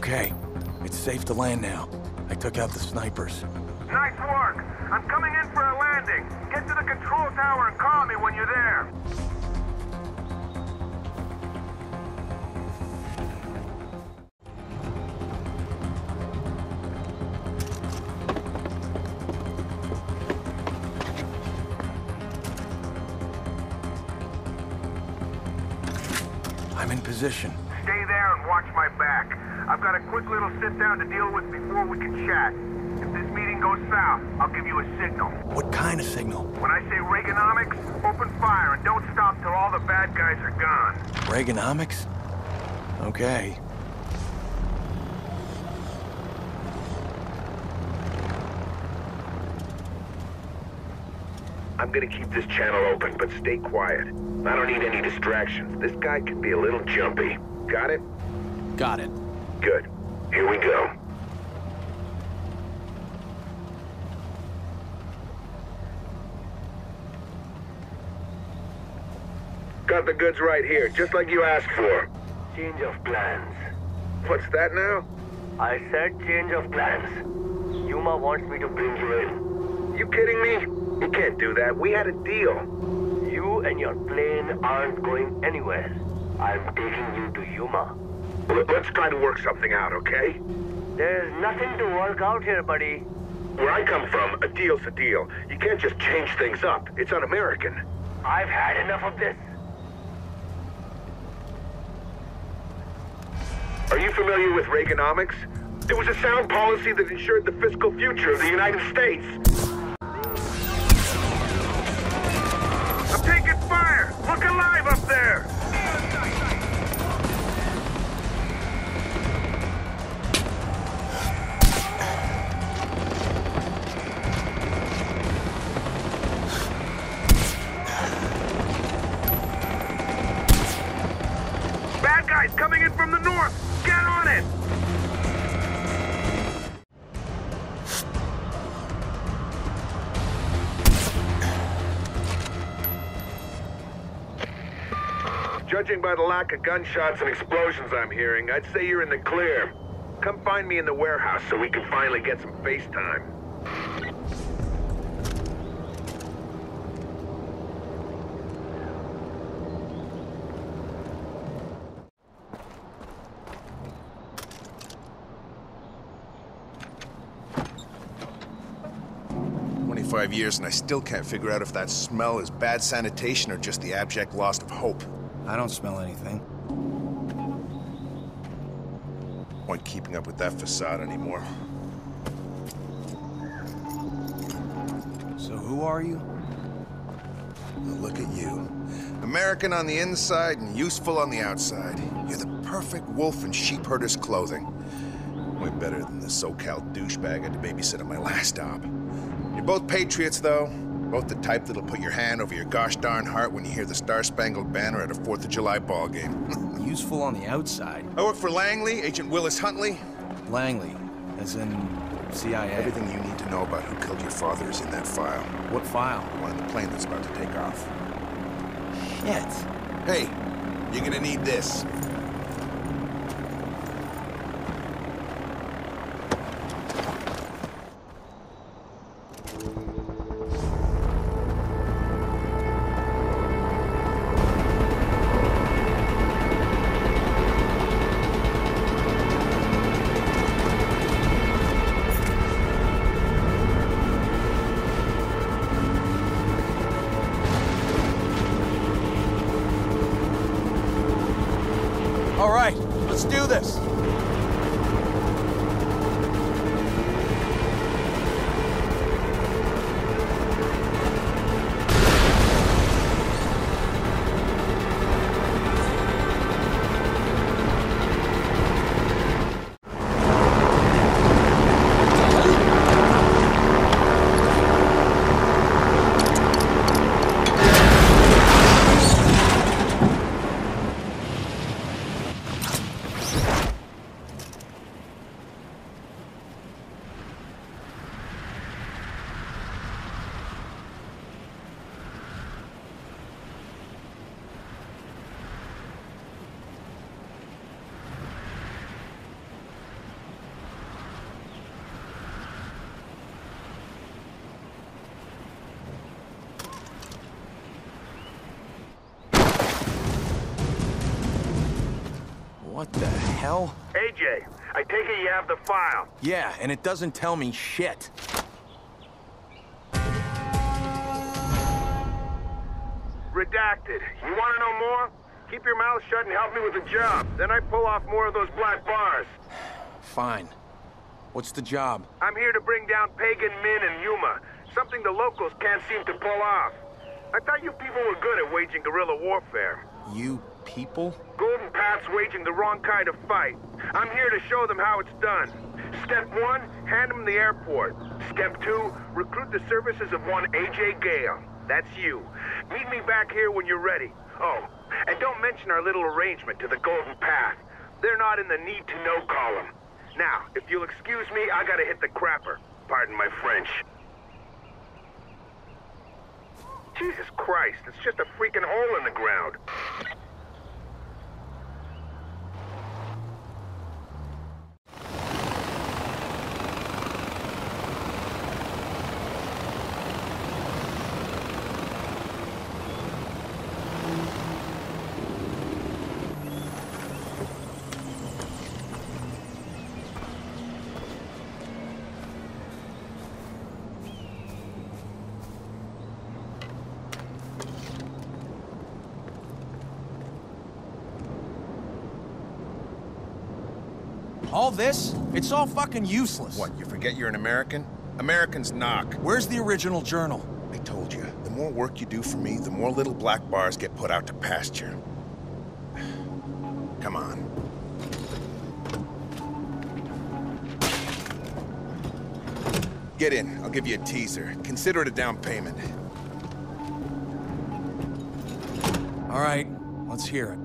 Okay, it's safe to land now. I took out the snipers. Nice work. I'm coming in for a landing. Get to the control tower and call me when you're there. I'm in position. Stay there and watch my back. I've got a quick little sit-down to deal with before we can chat. If this meeting goes south, I'll give you a signal. What kind of signal? When I say Reaganomics, open fire and don't stop till all the bad guys are gone. Reaganomics? Okay. I'm gonna keep this channel open, but stay quiet. I don't need any distractions. This guy can be a little jumpy. Got it? Got it. Good. Here we go. Got the goods right here, just like you asked for. Change of plans. What's that now? I said change of plans. Yuma wants me to bring you in. You kidding me? You can't do that. We had a deal. You and your plane aren't going anywhere. I'm taking you to Yuma. Let's try to work something out, okay? There's nothing to work out here, buddy. Where I come from, a deal's a deal. You can't just change things up. It's un-American. I've had enough of this. Are you familiar with Reaganomics? It was a sound policy that ensured the fiscal future of the United States. I'm taking fire! Look alive up there! Bad guys coming in from the north! Get on it! Judging by the lack of gunshots and explosions I'm hearing, I'd say you're in the clear. Come find me in the warehouse so we can finally get some FaceTime. Years and I still can't figure out if that smell is bad sanitation or just the abject loss of hope. I don't smell anything. Point keeping up with that facade anymore. So who are you? Well, look at you. American on the inside and useful on the outside. You're the perfect wolf in sheep herder's clothing. Way better than the SoCal douchebag I had to babysit at my last job. You're both patriots, though. Both the type that'll put your hand over your gosh darn heart when you hear the Star-Spangled Banner at a 4th of July ball game. Useful on the outside. I work for Langley, Agent Willis Huntley. Langley, as in CIA. Everything you need to know about who killed your father is in that file. What file? The one in the plane that's about to take off. Shit. Hey, you're gonna need this. All right, let's do this. What the hell? AJ, I take it you have the file. Yeah, and it doesn't tell me shit. Redacted. You want to know more? Keep your mouth shut and help me with the job. Then I pull off more of those black bars. Fine. What's the job? I'm here to bring down Pagan Min and Yuma. Something the locals can't seem to pull off. I thought you people were good at waging guerrilla warfare. You people? Golden Path's waging the wrong kind of fight. I'm here to show them how it's done. Step 1, hand them the airport. Step 2, recruit the services of one Ajay Ghale. That's you. Meet me back here when you're ready. Oh, and don't mention our little arrangement to the Golden Path. They're not in the need-to-know column. Now, if you'll excuse me, I gotta hit the crapper. Pardon my French. Jesus Christ, it's just a freaking hole in the ground. All this? It's all fucking useless. What, you forget you're an American? Americans knock. Where's the original journal? I told you, the more work you do for me, the more little black bars get put out to pasture. Come on. Get in. I'll give you a teaser. Consider it a down payment. All right, let's hear it.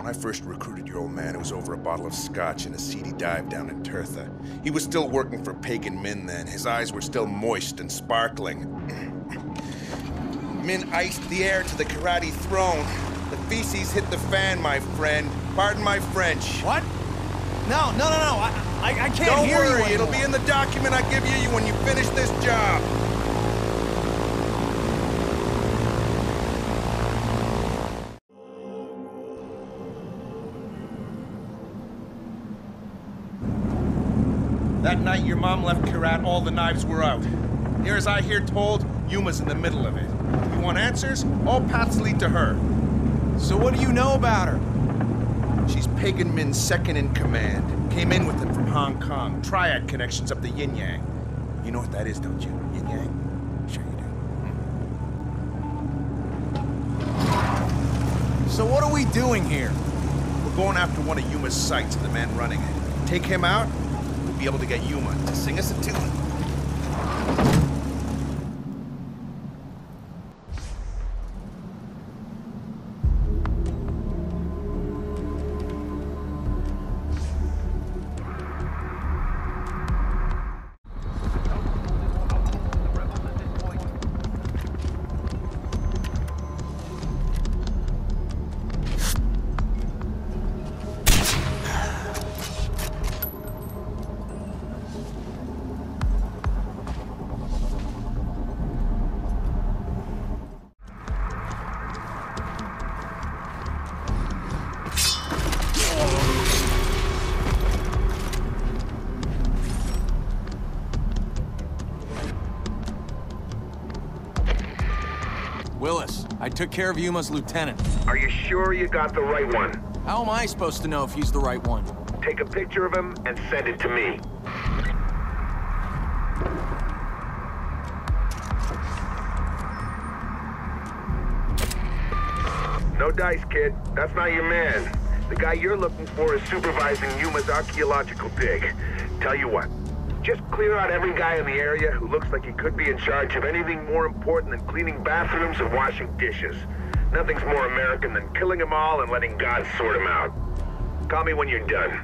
When I first recruited your old man, it was over a bottle of scotch in a seedy dive down in Tirtha. He was still working for Pagan Min then. His eyes were still moist and sparkling. Min iced the heir to the Kyrat throne. The feces hit the fan, my friend. Pardon my French. What? No. I can't Don't hear you worry, anymore. it'll be in the document I give you when you finish this job. That night your mom left Kyrat, all the knives were out. Here, as I hear told, Yuma's in the middle of it. You want answers? All paths lead to her. So what do you know about her? She's Pagan Min's second in command. Came in with him from Hong Kong. Triad connections up the yin-yang. You know what that is, don't you? Yin-yang? Sure you do. So what are we doing here? We're going after one of Yuma's sites and the man running it. Take him out, we'll be able to get Yuma to sing us a tune. Willis, I took care of Yuma's lieutenant. Are you sure you got the right one? How am I supposed to know if he's the right one? Take a picture of him and send it to me. No dice, kid. That's not your man. The guy you're looking for is supervising Yuma's archaeological dig. Tell you what, just clear out every guy in the area who looks like he could be in charge of anything more important than cleaning bathrooms and washing dishes. Nothing's more American than killing them all and letting God sort them out. Call me when you're done.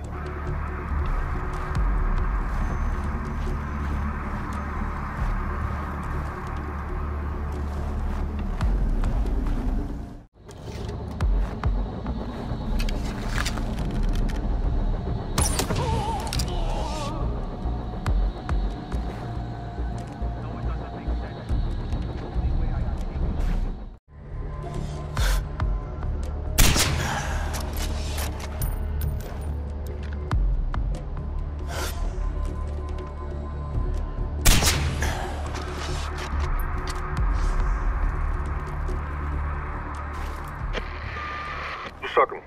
Suck him.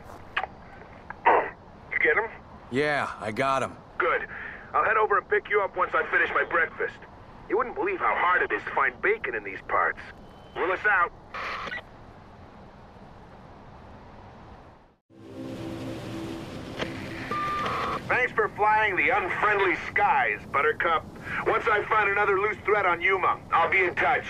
You get him? Yeah, I got him. Good. I'll head over and pick you up once I finish my breakfast. You wouldn't believe how hard it is to find bacon in these parts. Willis out. Thanks for flying the unfriendly skies, Buttercup. Once I find another loose thread on Yuma, I'll be in touch.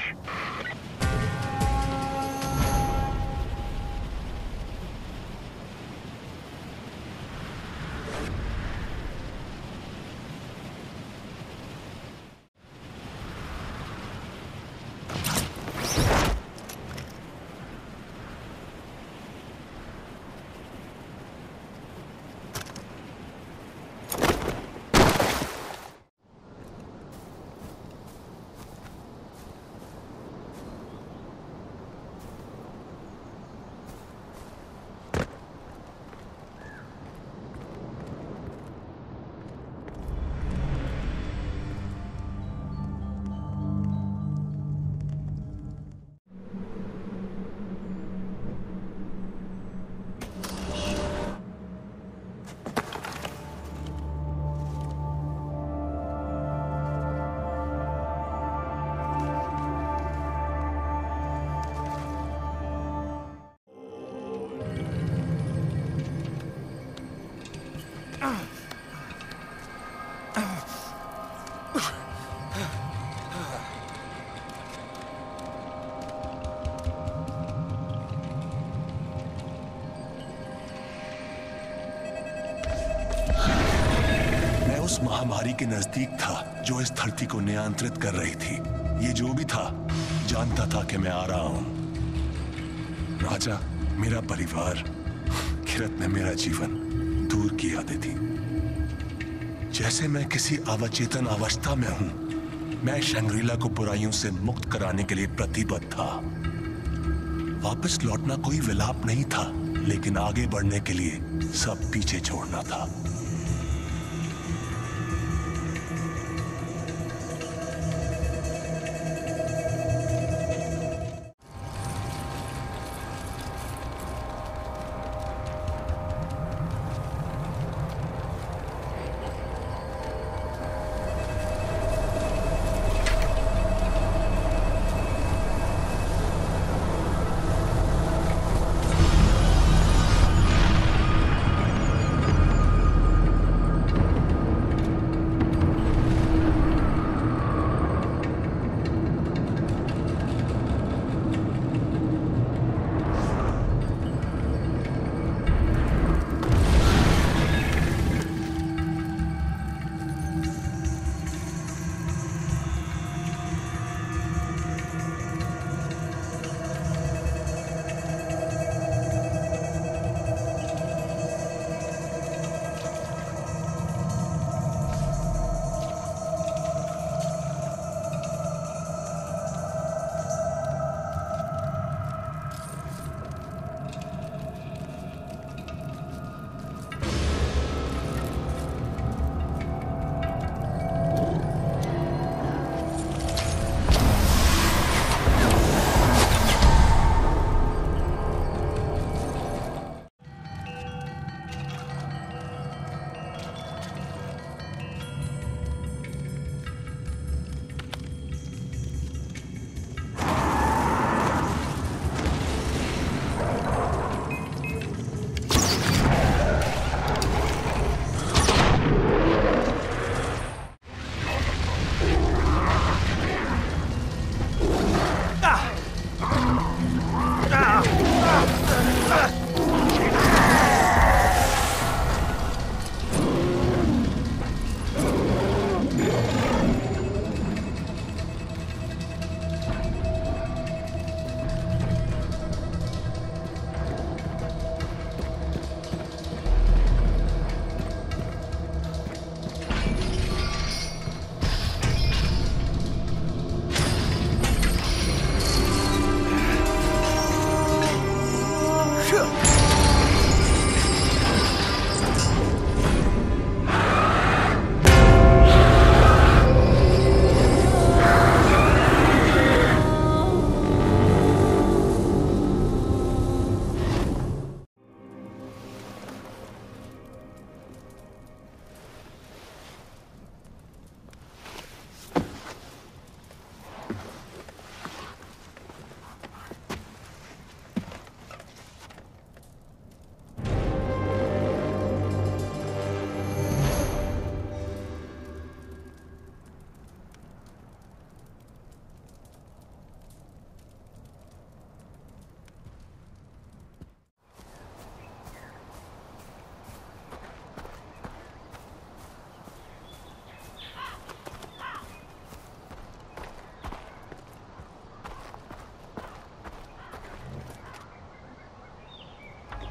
उस महामारी के नजदीक था जो इस धरती को नियंत्रित कर रही थी। ये जो भी था जानता था कि मैं आ रहा हूं। राजा, मेरा परिवार, किरत ने मेरा जीवन दूर की यादें थी। जैसे मैं किसी अवचेतन अवस्था में हूं, मैं शंग्रीला को बुराइयों से मुक्त कराने के लिए प्रतिबद्ध था। वापस लौटना कोई विलाप नहीं था, लेकिन आगे बढ़ने के लिए सब पीछे छोड़ना था।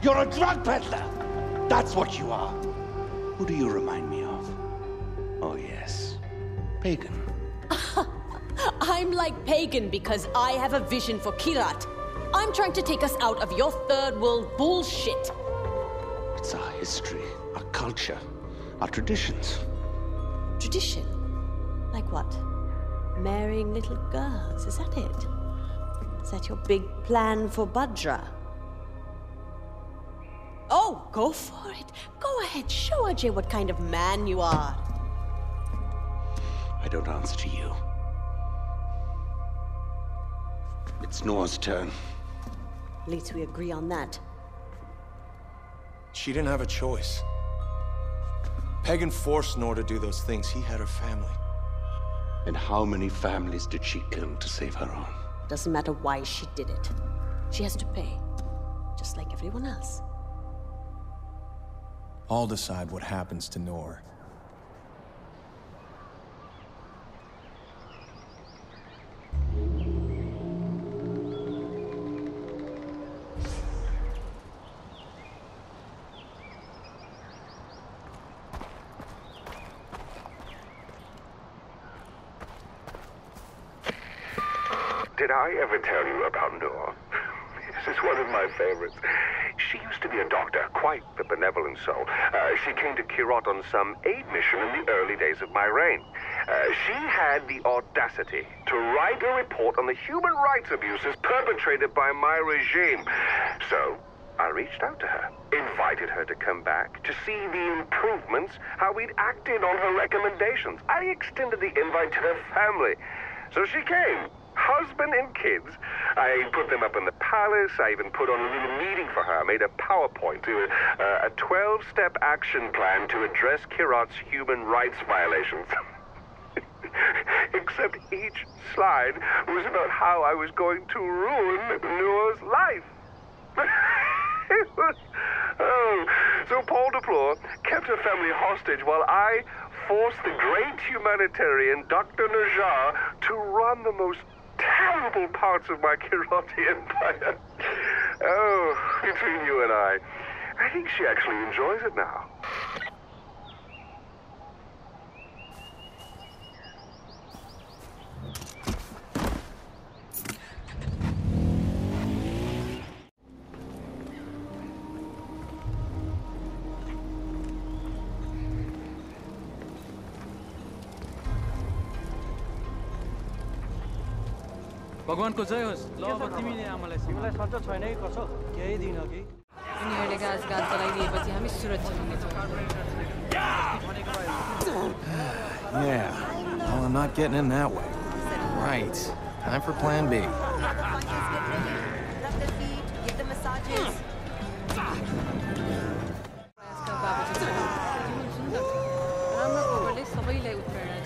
You're a drug peddler! That's what you are! Who do you remind me of? Oh yes, Pagan. I'm like Pagan because I have a vision for Kyrat. I'm trying to take us out of your third world bullshit. It's our history, our culture, our traditions. Tradition? Like what? Marrying little girls, is that it? Is that your big plan for Bhadra? Oh, go for it. Go ahead, show Ajay what kind of man you are. I don't answer to you. It's Noah's turn. At least we agree on that. She didn't have a choice. Pagan forced Noor to do those things. He had her family. And how many families did she kill to save her own? Doesn't matter why she did it. She has to pay. Just like everyone else. I'll decide what happens to Noor. Did I ever tell you about Noor? This is one of my favorites. She used to be a doctor, quite the benevolent soul. She came to Kyrat on some aid mission in the early days of my reign. She had the audacity to write a report on the human rights abuses perpetrated by my regime. So, I reached out to her, invited her to come back to see the improvements, how we'd acted on her recommendations. I extended the invite to her family. So she came. Husband and kids. I put them up in the palace. I even put on a little meeting for her. I made a PowerPoint, a 12-step action plan to address Kyrat's human rights violations. Except each slide was about how I was going to ruin Noor's life. Oh, so Paul Deplore kept her family hostage while I forced the great humanitarian Dr. Najar to run the most terrible parts of my Kyrati empire. Oh, between you and I think she actually enjoys it now. भगवानको जय होस् ल अब तिमीले आमालाई सन्चो छैन कि कसो केही दिन अघि उनीहरूले गाजगाज जलाइदिएपछि हामी सुरक्षा हुनेछौँ Yeah, well, I'm not getting in that way. Right. Time for plan B. Rub their feet, give them massages. सबैलाई उत्प्रेरणा